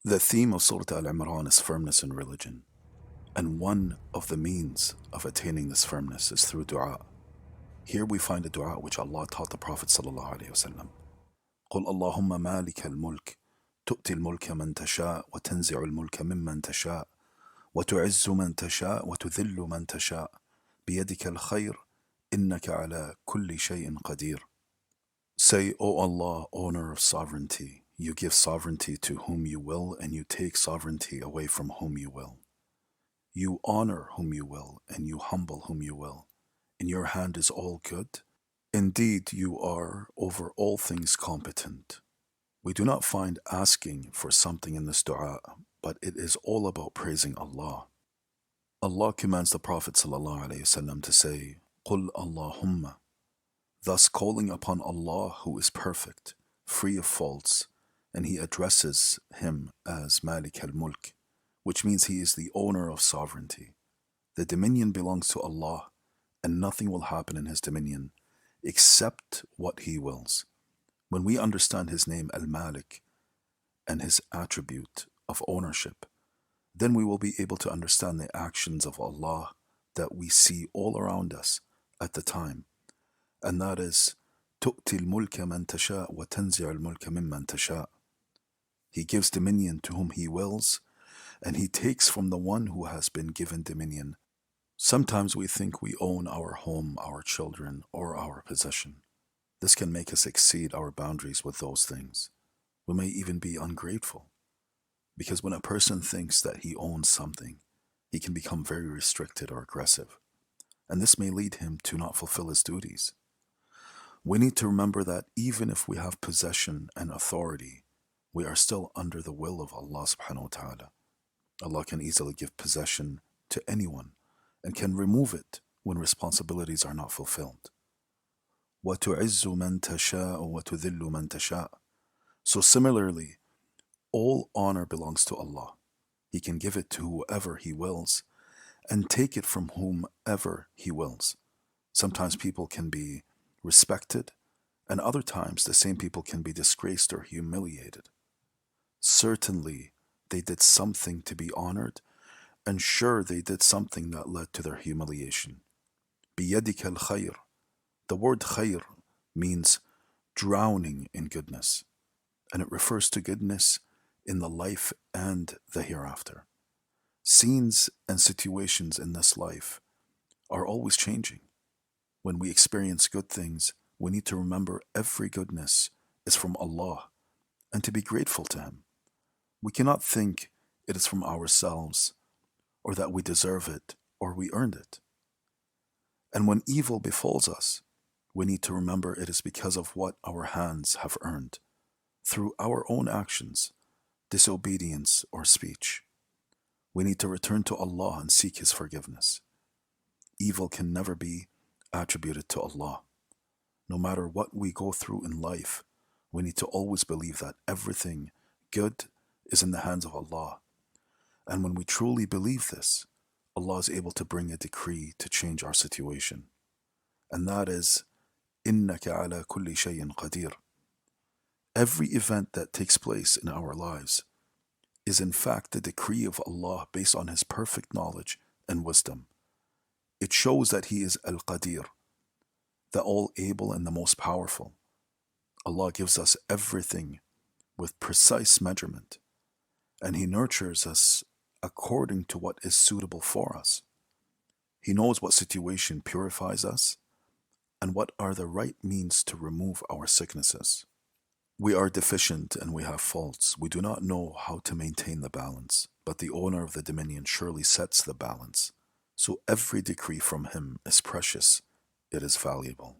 The theme of Surah Al-Imran is firmness in religion, and one of the means of attaining this firmness is through dua. Here we find a dua which Allah taught the Prophet ﷺ. قُلْ اللهم مالك الملك تؤتي الملك من تشاء وتنزع الملك ممن تشاء وتعز من تشاء وتذل من تشاء بيدك الخير إنك على كل شيء قدير. Say, O Allah, owner of sovereignty, you give sovereignty to whom you will, and you take sovereignty away from whom you will. You honor whom you will, and you humble whom you will. In your hand is all good. Indeed, you are over all things competent. We do not find asking for something in this dua, but it is all about praising Allah. Allah commands the Prophet ﷺ to say, قُلْ اللَّهُمَّ, thus calling upon Allah who is perfect, free of faults, and he addresses him as Malek al-Mulk, which means he is the owner of sovereignty. The dominion belongs to Allah, and nothing will happen in his dominion except what he wills. When we understand his name al-Malik and his attribute of ownership, then we will be able to understand the actions of Allah that we see all around us at the time. And that is, تُؤْتِي الْمُلْكَ مَنْ تَشَاءُ وَتَنْزِعُ الْمُلْكَ مِمَّنْ تَشَاءُ. He gives dominion to whom he wills, and he takes from the one who has been given dominion. Sometimes we think we own our home, our children, or our possession. This can make us exceed our boundaries with those things. We may even be ungrateful, because when a person thinks that he owns something, he can become very restricted or aggressive, and this may lead him to not fulfill his duties. We need to remember that even if we have possession and authority, we are still under the will of Allah subhanahu wa ta'ala. Allah can easily give possession to anyone and can remove it when responsibilities are not fulfilled. وَتُعِزُّ مَن تَشَاءُ وَتُذِلُّ مَن تَشَاءُ. So similarly, all honor belongs to Allah. He can give it to whoever He wills and take it from whomever He wills. Sometimes people can be respected, and other times the same people can be disgraced or humiliated. Certainly, they did something to be honored, and sure, they did something that led to their humiliation. بِيَدِكَ الْخَيْرِ. The word khayr means drowning in goodness, and it refers to goodness in the life and the hereafter. Scenes and situations in this life are always changing. When we experience good things, we need to remember every goodness is from Allah and to be grateful to Him. We cannot think it is from ourselves or that we deserve it or we earned it. And when evil befalls us, we need to remember it is because of what our hands have earned through our own actions, disobedience, or speech. We need to return to Allah and seek His forgiveness. Evil can never be attributed to Allah. No matter what we go through in life, we need to always believe that everything good is in the hands of Allah. And when we truly believe this, Allah is able to bring a decree to change our situation. And that is, إِنَّكَ عَلَى كُلِّ شَيْءٍ قَدِيرٌ. Every event that takes place in our lives is in fact the decree of Allah based on His perfect knowledge and wisdom. It shows that He is Al-Qadir, the all-able and the most powerful. Allah gives us everything with precise measurement, and He nurtures us according to what is suitable for us. He knows what situation purifies us and what are the right means to remove our sicknesses. We are deficient and we have faults. We do not know how to maintain the balance, but the owner of the dominion surely sets the balance. So every decree from Him is precious, it is valuable.